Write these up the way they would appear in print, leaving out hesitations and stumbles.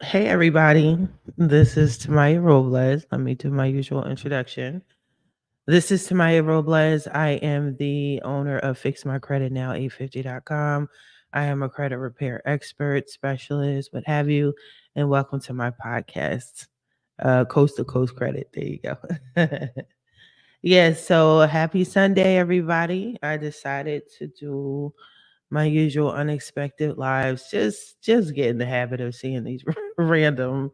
Hey everybody, this is Tamiya Robles. Let me do my usual introduction. This is Tamiya Robles. I am the owner of FixMyCreditNow850.com. I am a credit repair expert, specialist, what have you, and welcome to my podcast, Coast to Coast Credit. There you go. Yes, so happy Sunday, everybody. I decided to do my usual unexpected lives. Just get in the habit of seeing these random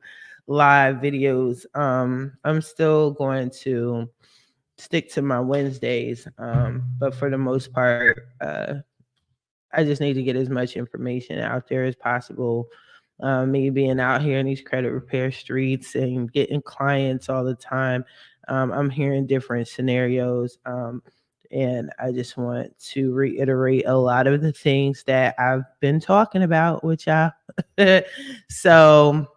live videos. I'm still going to stick to my Wednesdays, but for the most part, I just need to get as much information out there as possible. Me being out here in these credit repair streets and getting clients all the time, I'm hearing different scenarios. And I just want to reiterate a lot of the things that I've been talking about with y'all. So,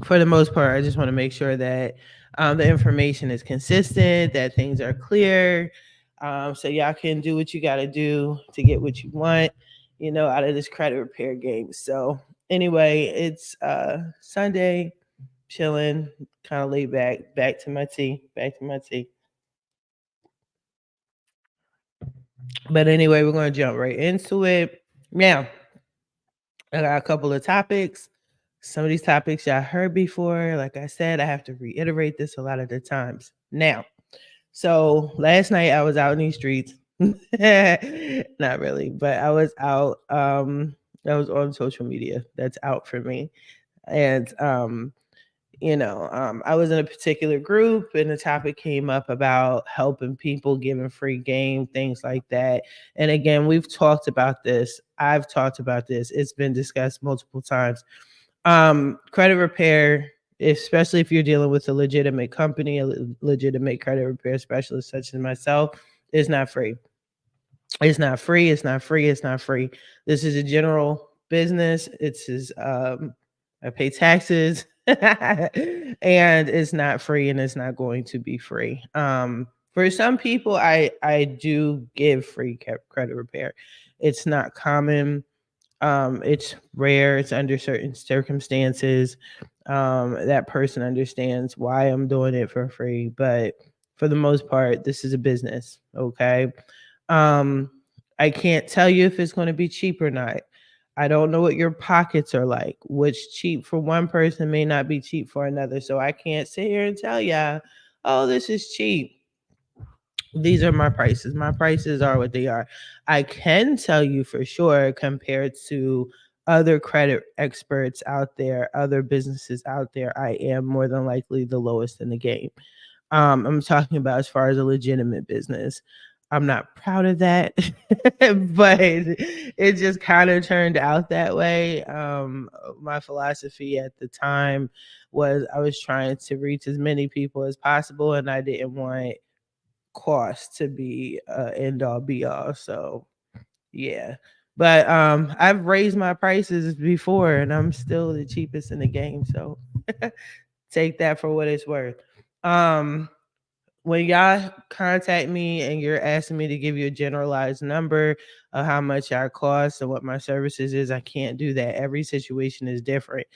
for the most part, I just want to make sure that the information is consistent, that things are clear, so y'all can do what you got to do to get what you want, out of this credit repair game. So anyway, it's Sunday, chilling, kind of laid back, back to my tea. But anyway, we're going to jump right into it. Now, I got a couple of topics. Some of these topics y'all heard before. Like I said, I have to reiterate this a lot of the times. Now, so last night I was out in these streets. Not really, but I was out. I was on social media. That's out for me. And I was in a particular group and the topic came up about helping people, giving free game, things like that. And again, we've talked about this. I've talked about this. It's been discussed multiple times. Credit repair, especially if you're dealing with a legitimate company, a legitimate credit repair specialist such as myself, is not free. It's not free. It's not free. It's not free. This is a general business. I pay taxes, and it's not free, and it's not going to be free. For some people, I do give free credit repair. It's not common. It's rare. It's under certain circumstances. That person understands why I'm doing it for free, but for the most part, this is a business. Okay. um, I can't tell you if it's going to be cheap or not. I don't know what your pockets are like. What's cheap for one person may not be cheap for another. So I can't sit here and tell ya, oh, this is cheap. These are my prices. My prices are what they are. I can tell you for sure, compared to other credit experts out there, other businesses out there, I am more than likely the lowest in the game. I'm talking about as far as a legitimate business. I'm not proud of that, but it just kind of turned out that way. My philosophy at the time was I was trying to reach as many people as possible, and I didn't want cost to be end all be all. So yeah. But I've raised my prices before and I'm still the cheapest in the game. So take that for what it's worth. Um when y'all contact me and you're asking me to give you a generalized number of how much I cost and what my services is, I can't do that. Every situation is different.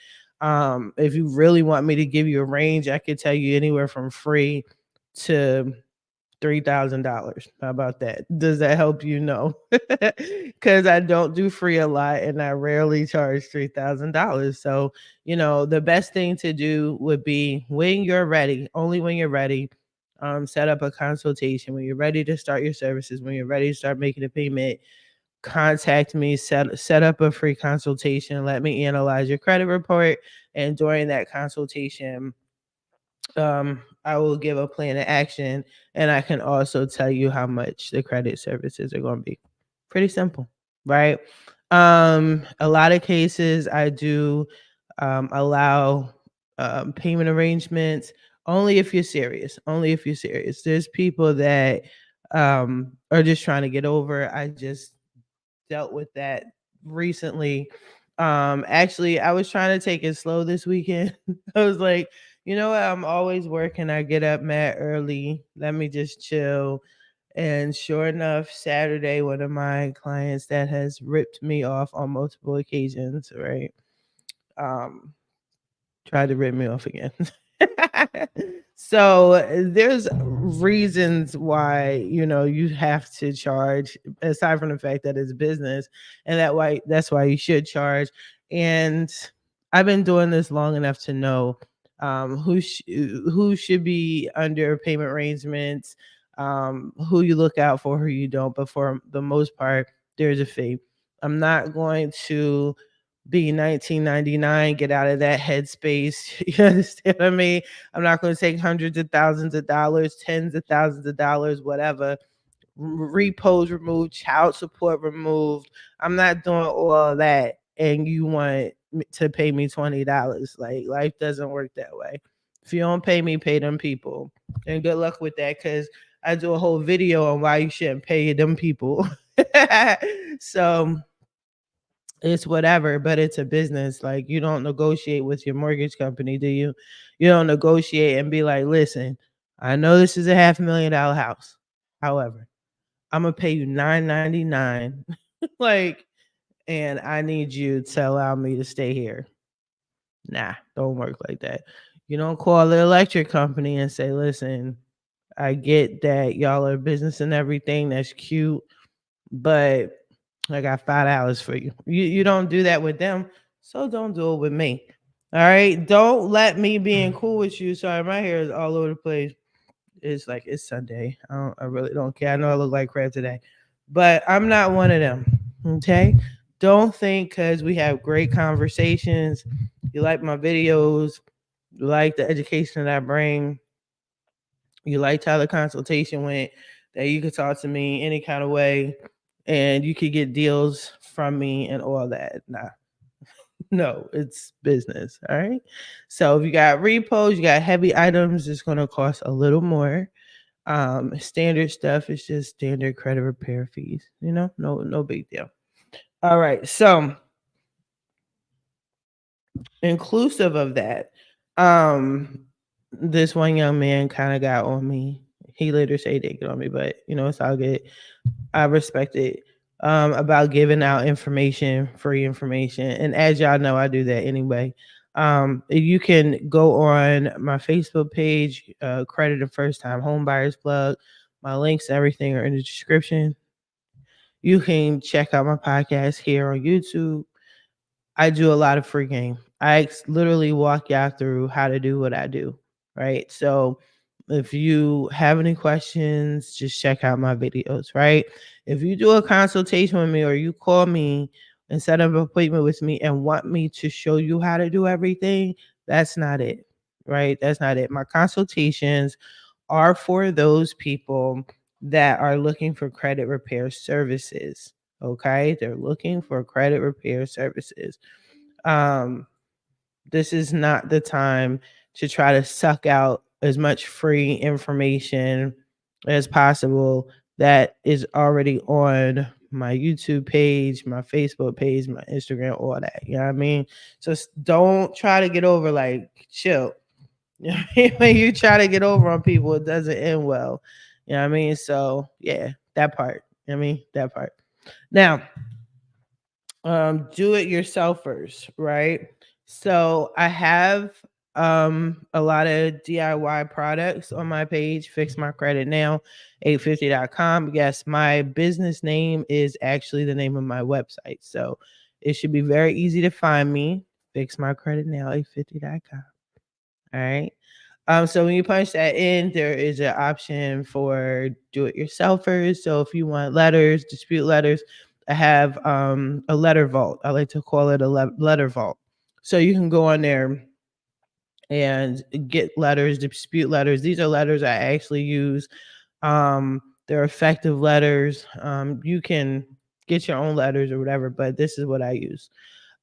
If you really want me to give you a range, I could tell you anywhere from free to $3,000. How about that? Does that help you? No, because I don't do free a lot and I rarely charge $3,000. So, the best thing to do would be when you're ready, only when you're ready, set up a consultation. When you're ready to start your services, when you're ready to start making a payment, contact me, set up a free consultation. Let me analyze your credit report. And during that consultation, I will give a plan of action and I can also tell you how much the credit services are going to be. Pretty simple, right? A lot of cases I do allow payment arrangements only if you're serious. Only if you're serious. There's people that are just trying to get over. I just dealt with that recently. Actually, I was trying to take it slow this weekend. I was like, you know what? I'm always working. I get up mad early. Let me just chill. And sure enough, Saturday, one of my clients that has ripped me off on multiple occasions, right? Tried to rip me off again. So there's reasons why you have to charge, aside from the fact that it's business, and that's why you should charge. And I've been doing this long enough to know who should be under payment arrangements, who you look out for, who you don't. But for the most part, there's a fee. I'm not going to be 1999, get out of that headspace. You understand what I mean? I'm not going to take hundreds of thousands of dollars, tens of thousands of dollars, whatever, repos removed, child support removed. I'm not doing all of that. And you want to pay me $20. Like, life doesn't work that way. If you don't pay me, pay them people. And good luck with that, because I do a whole video on why you shouldn't pay them people. So it's whatever, but it's a business. Like, you don't negotiate with your mortgage company, do you? You don't negotiate and be like, listen, I know this is a $500,000 house. However, I'm gonna pay you $999. Like, and I need you to allow me to stay here. Nah, don't work like that. You don't call the electric company and say, listen, I get that y'all are business and everything. That's cute, but I got $5 for you. You don't do that with them, so don't do it with me. All right. Don't let me being cool with you. Sorry, my hair is all over the place. It's like it's Sunday. I really don't care. I know I look like crap today, but I'm not one of them. Okay. Don't think because we have great conversations, you like my videos, you like the education that I bring, you liked how the consultation went, that you could talk to me any kind of way and you could get deals from me and all that. Nah, no, it's business. All right. So if you got repos, you got heavy items, it's going to cost a little more. Standard stuff is just standard credit repair fees, no big deal. All right. So inclusive of that, um, this one young man kind of got on me. He later said he did get on me, but it's all good. I respect it. About giving out information, free information. And as y'all know, I do that anyway. You can go on my Facebook page, Credit and First Time Home Buyers Plug. My links, everything are in the description. You can check out my podcast here on YouTube. I do a lot of free game. I literally walk y'all through how to do what I do, right? So if you have any questions, just check out my videos, right? If you do a consultation with me or you call me and set up an appointment with me and want me to show you how to do everything, that's not it, right? That's not it. My consultations are for those people that are looking for credit repair services. Okay, they're looking for credit repair services. Um, this is not the time to try to suck out as much free information as possible that is already on my YouTube page, my Facebook page, my Instagram, all that. You know what I mean? So don't try to get over, like, chill. When you try to get over on people, it doesn't end well. You know what I mean? So yeah, that part. That part. Now, do it yourselfers, right? So I have a lot of DIY products on my page. Fix My Credit Now, 850.com. Yes, my business name is actually the name of my website, so it should be very easy to find me. Fix My Credit Now, 850.com. All right. So when you punch that in, there is an option for do-it-yourselfers. So if you want letters, dispute letters, I have a letter vault. I like to call it a letter vault. So you can go on there and get letters, dispute letters. These are letters I actually use. They're effective letters. You can get your own letters or whatever, but this is what I use.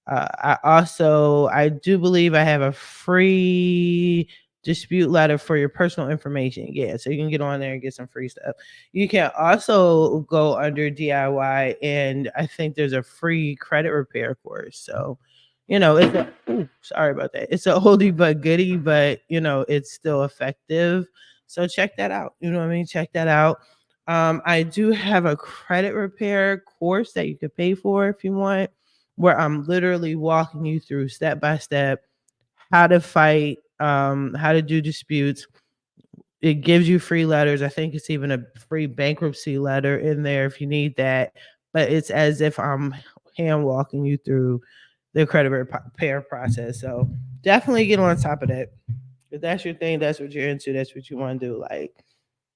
I do believe I have a free dispute letter for your personal information. Yeah, so you can get on there and get some free stuff. You can also go under DIY, and I think there's a free credit repair course. So, sorry about that. It's a oldie but goodie, but it's still effective. So check that out. You know what I mean? Check that out. I do have a credit repair course that you could pay for if you want, where I'm literally walking you through step by step how to fight, how to do disputes. It gives you free letters. I think it's even a free bankruptcy letter in there if you need that. But it's as if I'm hand walking you through the credit repair process. So definitely get on top of that. If that's your thing, that's what you're into, that's what you want to do. Like,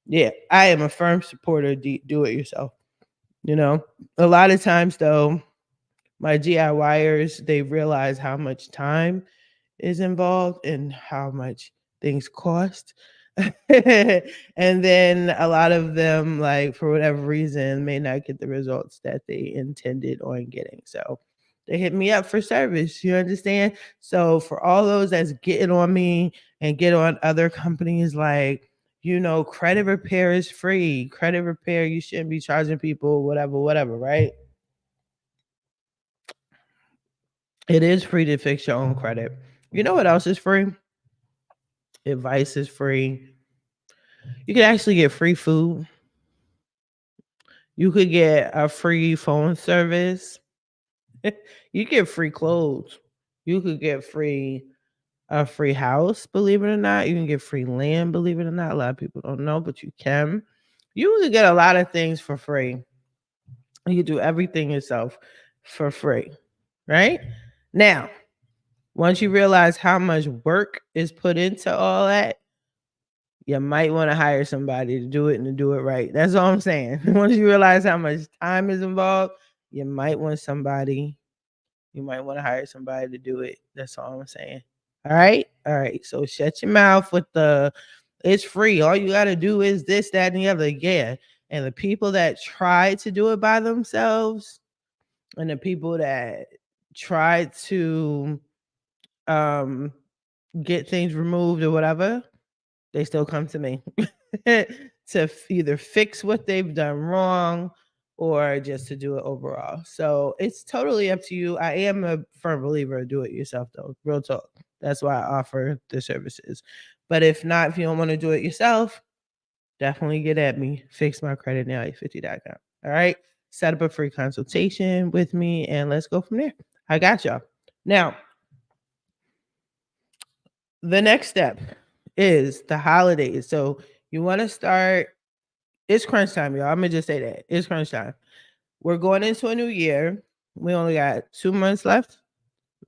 yeah, I am a firm supporter. Do it yourself. You know, a lot of times though, my DIYers, they realize how much time is involved and how much things cost. And then a lot of them, like, for whatever reason, may not get the results that they intended on getting. So they hit me up for service. You understand? So for all those that's getting on me and get on other companies, like, credit repair is free. Credit repair, you shouldn't be charging people, whatever, whatever, right? It is free to fix your own credit. You know what else is free? Advice is free. You can actually get free food. You could get a free phone service. You get free clothes. You could get a free house, believe it or not. You can get free land, believe it or not. A lot of people don't know, but you can. You can get a lot of things for free. You can do everything yourself for free, right? Now, once you realize how much work is put into all that, you might want to hire somebody to do it and to do it right. That's all I'm saying. Once you realize how much time is involved, you might want somebody, you might want to hire somebody to do it. That's all I'm saying. All right. All right. So shut your mouth with it's free. All you got to do is this, that, and the other. Yeah. And the people that try to do it by themselves and the people that try to um, get things removed or whatever, they still come to me to either fix what they've done wrong or just to do it overall. So it's totally up to you. I am a firm believer of do it yourself, though. Real talk. That's why I offer the services. But if not, if you don't want to do it yourself, definitely get at me. Fix my credit now at 50.com. All right. Set up a free consultation with me and let's go from there. I got y'all. Now, the next step is the holidays. So you want to start, it's crunch time, y'all. I'm gonna just say that. It's crunch time. We're going into a new year. We only got 2 months left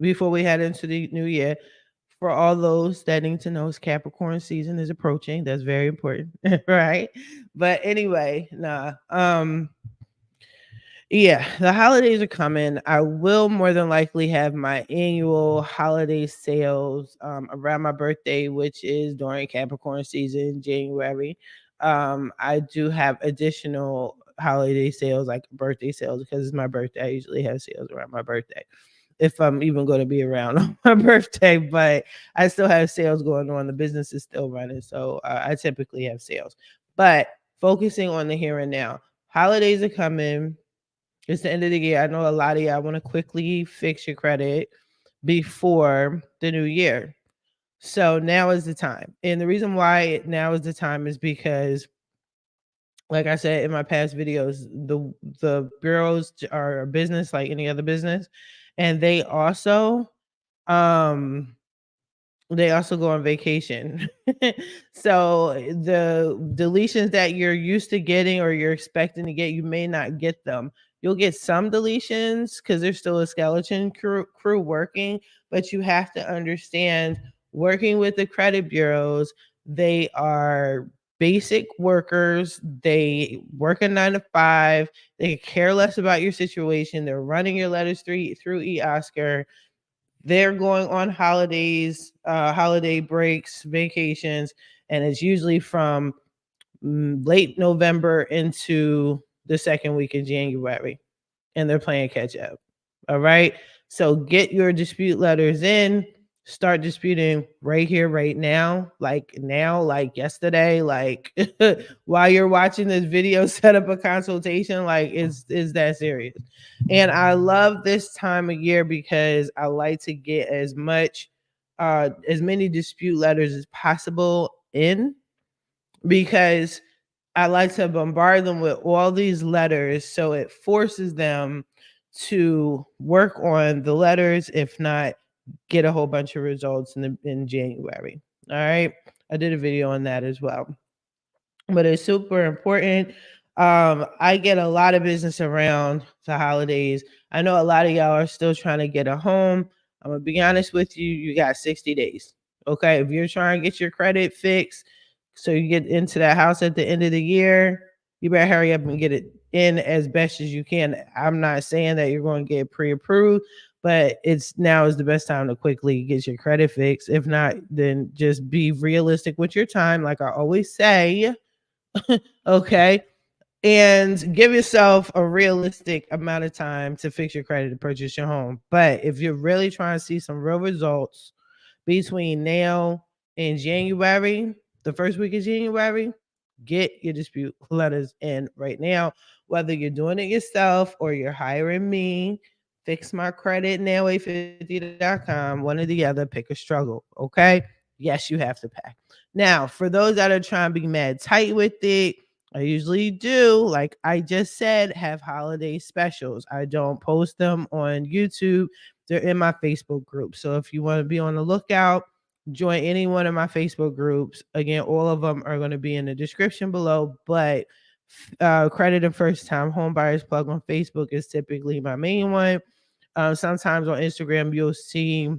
before we head into the new year. For all those that need to know, Capricorn season is approaching. That's very important, right? But anyway, nah. Yeah, the holidays are coming. I will more than likely have my annual holiday sales around my birthday, which is during Capricorn season, January. I do have additional holiday sales, like birthday sales, because it's my birthday. I usually have sales around my birthday, if I'm even going to be around on my birthday. But I still have sales going on. The business is still running, so I typically have sales. But focusing on the here and now, holidays are coming. It's the end of the year. I know a lot of y'all want to quickly fix your credit before the new year. So now is the time. And the reason why now is the time is because, like I said in my past videos, the bureaus are a business like any other business. And um they also go on vacation. So the deletions that you're used to getting or you're expecting to get, you may not get them. You'll get some deletions because there's still a skeleton crew working, but you have to understand, working with the credit bureaus, they are basic workers. They work a 9 to 5. They care less about your situation. They're running your letters through eOscar. They're going on holidays, holiday breaks, vacations, and it's usually from late November into the second week of January, and they're playing catch up. All right. So get your dispute letters in, start disputing right here, right now, like yesterday, like while you're watching this video, set up a consultation. Like it's that serious. And I love this time of year because I like to get as many dispute letters as possible in, because I like to bombard them with all these letters, so it forces them to work on the letters, if not get a whole bunch of results in January. All right. I did a video on that as well. But it's super important. I get a lot of business around the holidays. I know a lot of y'all are still trying to get a home. I'm gonna be honest with you, you got 60 days. Okay. If you're trying to get your credit fixed so you get into that house at the end of the year, you better hurry up and get it in as best as you can. I'm not saying that you're going to get pre-approved, but it's now is the best time to quickly get your credit fixed. If not, then just be realistic with your time, like I always say. Okay. And give yourself a realistic amount of time to fix your credit to purchase your home. But if you're really trying to see some real results between now and January, the first week of January, get your dispute letters in right now. Whether you're doing it yourself or you're hiring me, fix my credit now, a50.com, one or the other, pick a struggle. Okay. Yes, you have to pay. Now, for those that are trying to be mad tight with it, I usually do, like I just said, have holiday specials. I don't post them on YouTube. They're in my Facebook group. So if you want to be on the lookout, join any one of my Facebook groups. Again, all of them are going to be in the description below. But credit and first time home buyers plug on Facebook is typically my main one. Sometimes on Instagram, you'll see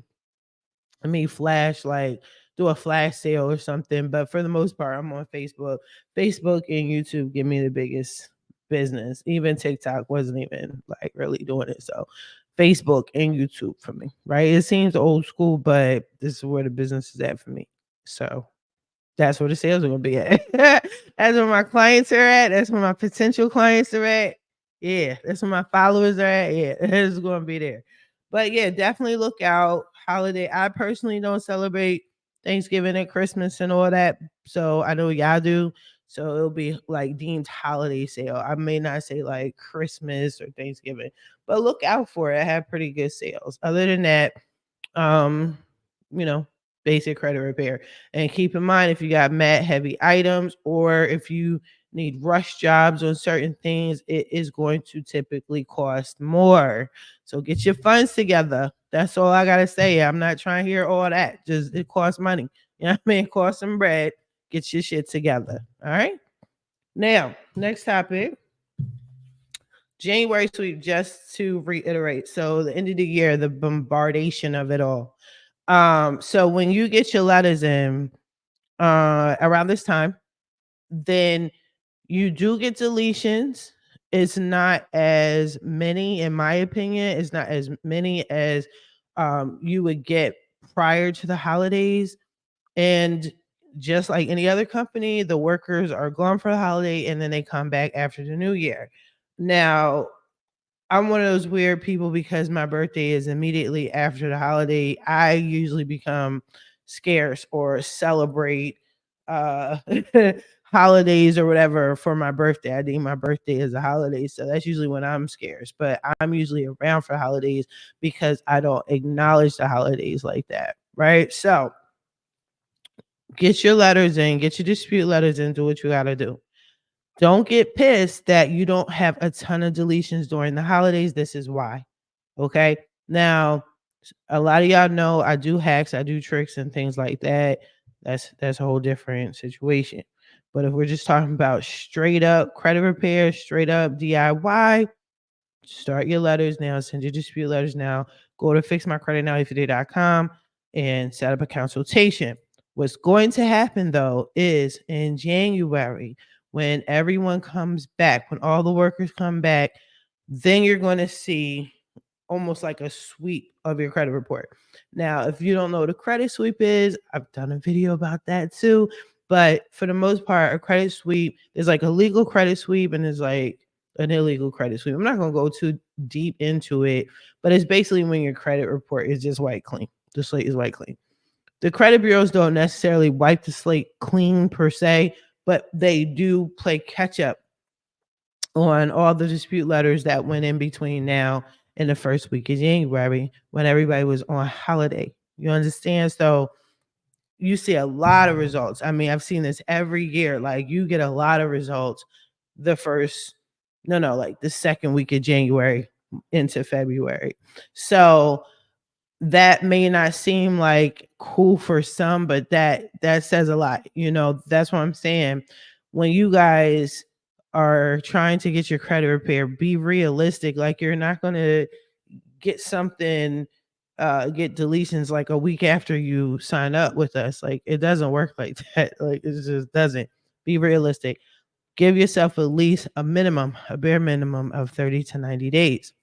me flash like do a flash sale or something, but for the most part I'm on Facebook. Facebook and YouTube give me the biggest business. Even TikTok wasn't even like really doing it. So Facebook and YouTube for me, right? It seems old school, but this is where the business is at for me. So that's where the sales are gonna be at. That's where my clients are at. That's where my potential clients are at. Yeah, that's where my followers are at. Yeah, it's gonna be there. But yeah, definitely look out. Holiday. I personally don't celebrate Thanksgiving and Christmas and all that. So I know y'all do. So it'll be like deemed holiday sale. I may not say like Christmas or Thanksgiving, but look out for it. I have pretty good sales. Other than that, um, you know, basic credit repair. And keep in mind if you got mat heavy items or if you need rush jobs on certain things, it is going to typically cost more. So get your funds together. That's all I gotta say. I'm not trying to hear all that. Just it costs money. You know what I mean? It costs some bread. Get your shit together. All right. Now, next topic. January sweep, just to reiterate. So the end of the year, the bombardation of it all. So when you get your letters in around this time, then you do get deletions. It's not as many, in my opinion, it's not as many as you would get prior to the holidays. And just like any other company, the workers are gone for the holiday and then they come back after the new year. Now, I'm one of those weird people because my birthday is immediately after the holiday. I usually become scarce or celebrate uh holidays or whatever for my birthday. I deem my birthday as a holiday. So that's usually when I'm scarce. But I'm usually around for holidays because I don't acknowledge the holidays like that. Right. So get your letters in, get your dispute letters in, do what you gotta do. Don't get pissed that you don't have a ton of deletions during the holidays. This is why. Okay. Now, a lot of y'all know I do hacks, I do tricks and things like that. That's a whole different situation. But if we're just talking about straight up credit repair, straight up DIY, start your letters now, send your dispute letters now, go to fixmycreditnow.com and set up a consultation. What's going to happen though is in January, when everyone comes back, when all the workers come back, then you're going to see almost like a sweep of your credit report. Now, if you don't know what a credit sweep is, I've done a video about that too. But for the most part, a credit sweep is like a legal credit sweep and is like an illegal credit sweep. I'm not going to go too deep into it, but it's basically when your credit report is just white clean. The slate is white clean. The credit bureaus don't necessarily wipe the slate clean per se, but they do play catch up on all the dispute letters that went in between now and the first week of January when everybody was on holiday. You understand? So you see a lot of results. I mean, I've seen this every year. Like you get a lot of results the first, no, like the second week of January into February. So that may not seem like cool for some, but that says a lot. That's what I'm saying. When you guys are trying to get your credit repaired, be realistic. Like, you're not going to get something get deletions like a week after you sign up with us. Like, it doesn't work like that. Like, it just doesn't. Be realistic. Give yourself at least a bare minimum of 30 to 90 days.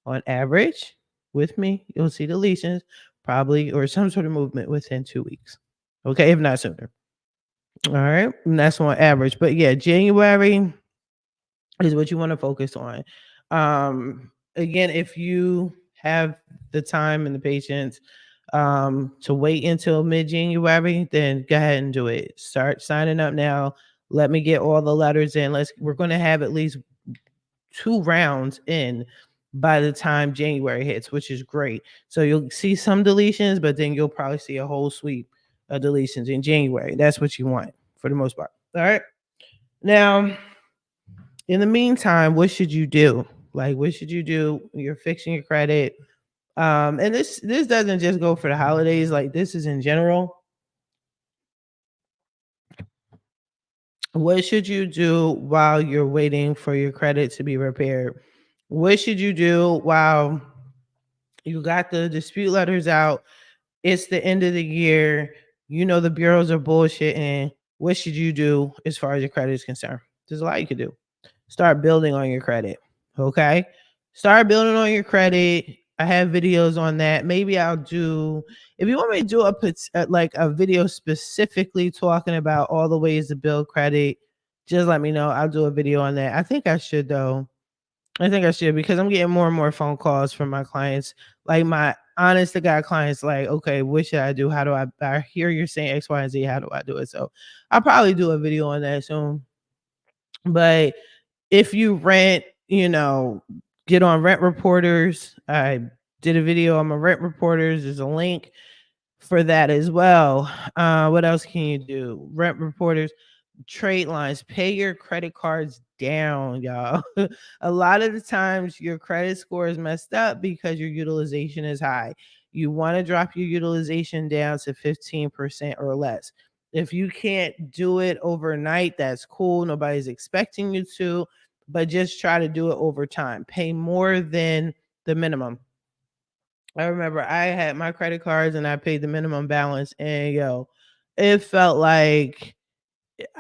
On average, with me, you'll see deletions probably or some sort of movement within 2 weeks. Okay, if not sooner. All right. And that's on average. But yeah, January is what you want to focus on. Again, if you have the time and the patience to wait until mid-January, then go ahead and do it. Start signing up now. Let me get all the letters in. We're going to have at least 2 rounds in by the time January hits, which is great. So you'll see some deletions, but then you'll probably see a whole sweep of deletions in January. That's what you want for the most part. All right. Now, in the meantime, what should you do? Like, what should you do? You're fixing your credit. And this doesn't just go for the holidays, like, this is in general. What should you do while you're waiting for your credit to be repaired? What should you do while you got the dispute letters out? It's the end of the year. The bureaus are bullshitting. What should you do as far as your credit is concerned? There's a lot you could do. Start building on your credit. Okay. Start building on your credit. I have videos on that. Maybe I'll do, if you want me to do like a video specifically talking about all the ways to build credit, just let me know. I'll do a video on that. I think I should though. I think I should, because I'm getting more and more phone calls from my clients, like my honest to God clients, like, okay, what should I do? How do I hear you're saying X, Y, and Z. How do I do it? So I'll probably do a video on that soon. But if you rent, get on Rent Reporters. I did a video on my Rent Reporters. There's a link for that as well. What else can you do? Rent Reporters. Tradelines. Pay your credit cards down, y'all. A lot of the times your credit score is messed up because your utilization is high. You want to drop your utilization down to 15% or less. If you can't do it overnight, that's cool. Nobody's expecting you to, but just try to do it over time. Pay more than the minimum. I remember I had my credit cards and I paid the minimum balance, and it felt like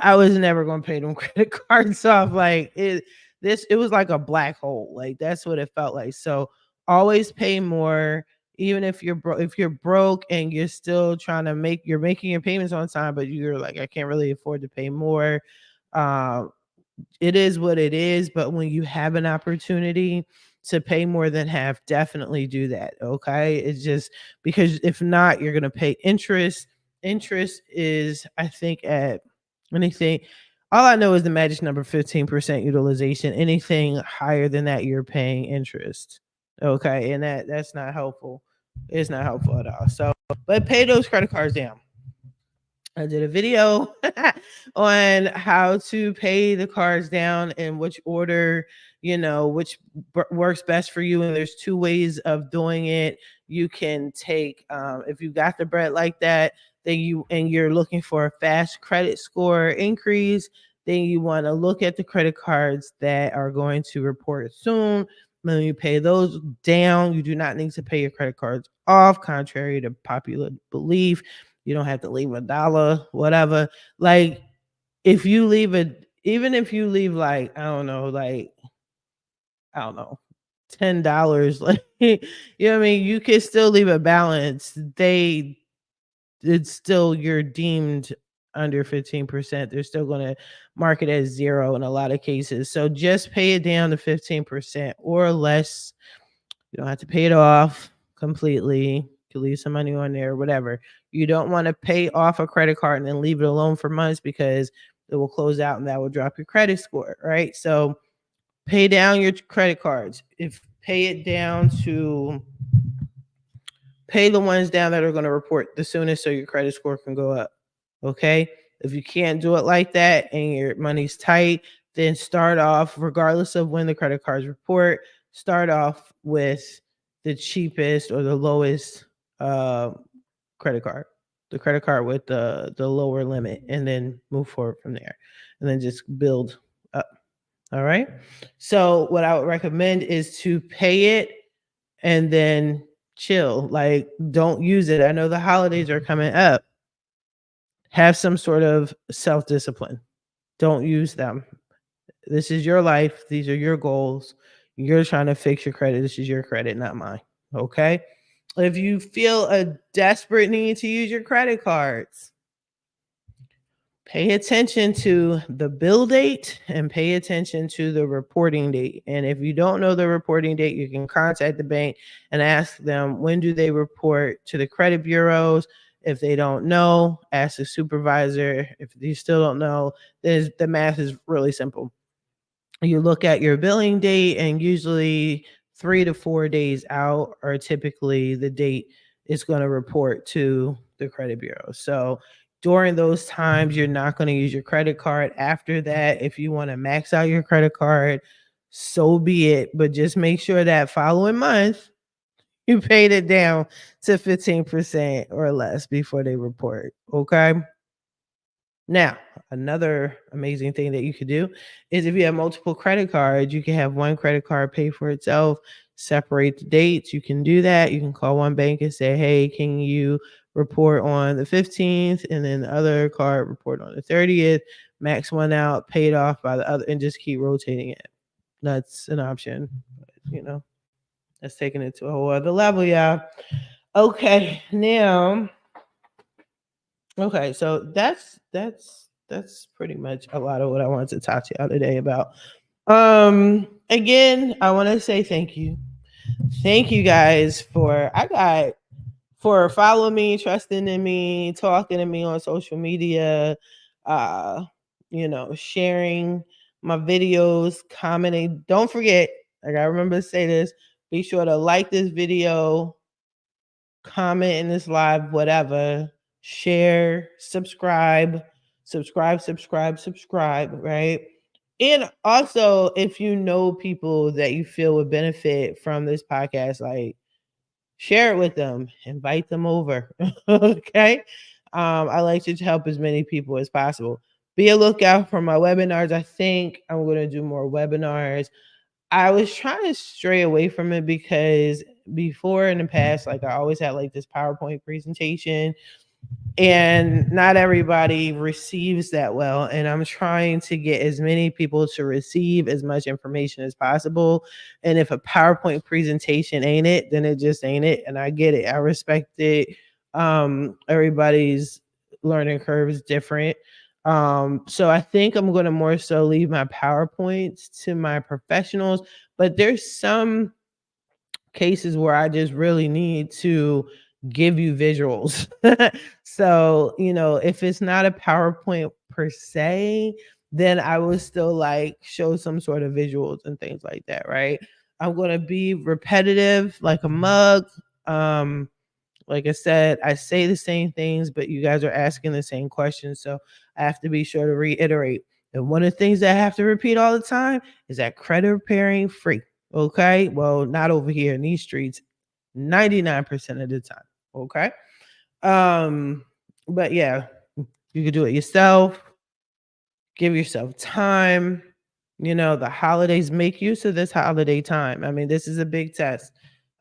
I was never gonna pay them credit cards off. Like, it was like a black hole. Like, that's what it felt like. So always pay more, even if you're broke and you're still trying to you're making your payments on time, but you're like, I can't really afford to pay more. Um, it is what it is, but when you have an opportunity to pay more than half, definitely do that. Okay. It's just because if not, you're gonna pay interest. Interest is, I think, at anything, all I know is the magic number 15% utilization. Anything higher than that, you're paying interest. Okay. And that's not helpful. It's not helpful at all. So, but pay those credit cards down. I did a video on how to pay the cards down in which order, which works best for you. And there's 2 ways of doing it. You can take, if you got the bread like that, then you're looking for a fast credit score increase, then you want to look at the credit cards that are going to report soon. When you pay those down, you do not need to pay your credit cards off, contrary to popular belief. You don't have to leave $1, whatever. Like, if you leave it, even if you leave like, I don't know, $10, like, you know what I mean? You can still leave a balance. It's still, you're deemed under 15%. They're still going to mark it as 0 in a lot of cases. So just pay it down to 15% or less. You don't have to pay it off completely. You can leave some money on there, whatever. You don't want to pay off a credit card and then leave it alone for months, because it will close out and that will drop your credit score, right? So pay down your credit cards. Pay the ones down that are going to report the soonest so your credit score can go up. Okay. If you can't do it like that and your money's tight, then start off, regardless of when the credit cards report, start off with the cheapest or the lowest uh, credit card, the credit card with the lower limit, and then move forward from there, and then just build up. All right. So what I would recommend is to pay it and then chill. Like, don't use it. I know the holidays are coming up. Have some sort of self discipline. Don't use them. This is your life. These are your goals. You're trying to fix your credit. This is your credit, not mine. Okay. If you feel a desperate need to use your credit cards, pay attention to the bill date and pay attention to the reporting date. And if you don't know the reporting date, you can contact the bank and ask them, when do they report to the credit bureaus? If they don't know, ask the supervisor. If you still don't know, then the math is really simple. You look at your billing date, and usually 3 to 4 days out are typically the date it's going to report to the credit bureau. So during those times, you're not going to use your credit card. After that, if you want to max out your credit card, so be it. But just make sure that following month you paid it down to 15% or less before they report. Okay. Now, another amazing thing that you could do is, if you have multiple credit cards, you can have one credit card pay for itself, separate the dates. You can do that. You can call one bank and say, hey, can you report on the 15th, and then the other card report on the 30th, max one out, paid off by the other, and just keep rotating it. That's an option. You know, that's taking it to a whole other level, yeah. Okay, now, okay, so that's pretty much a lot of what I wanted to talk to y'all today about. Again, I want to say thank you. Thank you guys for following me, trusting in me, talking to me on social media, uh, sharing my videos, commenting. Don't forget, I gotta remember to say this, be sure to like this video, comment in this live, whatever, share, subscribe, right? And also, if you know people that you feel would benefit from this podcast, like, share it with them, invite them over. Okay. I like to help as many people as possible. Be a lookout for my webinars. I think I'm going to do more webinars. I was trying to stray away from it because before, in the past, like, I always had like this PowerPoint presentation, and not everybody receives that well. And I'm trying to get as many people to receive as much information as possible. And if a PowerPoint presentation ain't it, then it just ain't it. And I get it. I respect it. Everybody's learning curve is different. So I think I'm going to more so leave my PowerPoints to my professionals, but there's some cases where I just really need to give you visuals. So, if it's not a PowerPoint per se, then I will still like show some sort of visuals and things like that, right? I'm going to be repetitive like a mug. Like I said, I say the same things, but you guys are asking the same questions. So I have to be sure to reiterate. And one of the things that I have to repeat all the time is that credit repairing free. Okay. Well, not over here in these streets, 99% of the time. Okay. But yeah, you could do it yourself. Give yourself time. The holidays, make use of this holiday time. I mean, this is a big test.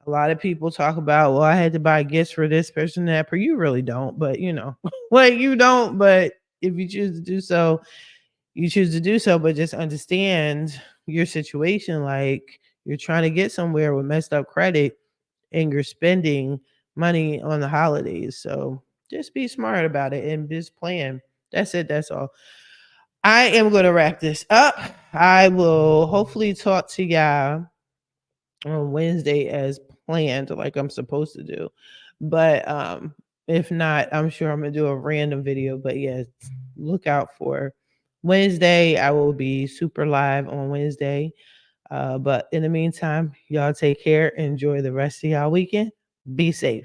A lot of people talk about, well, I had to buy gifts for this person, that per. You really don't, but like, you don't. But if you choose to do so, you choose to do so. But just understand your situation. Like, you're trying to get somewhere with messed up credit, and you're spending money on the holidays. So just be smart about it and just plan. That's it. That's all. I am going to wrap this up. I will hopefully talk to y'all on Wednesday as planned, like I'm supposed to do. But if not, I'm sure I'm gonna do a random video. But yeah, look out for Wednesday. I will be super live on Wednesday. But in the meantime, y'all take care. Enjoy the rest of y'all weekend. Be safe.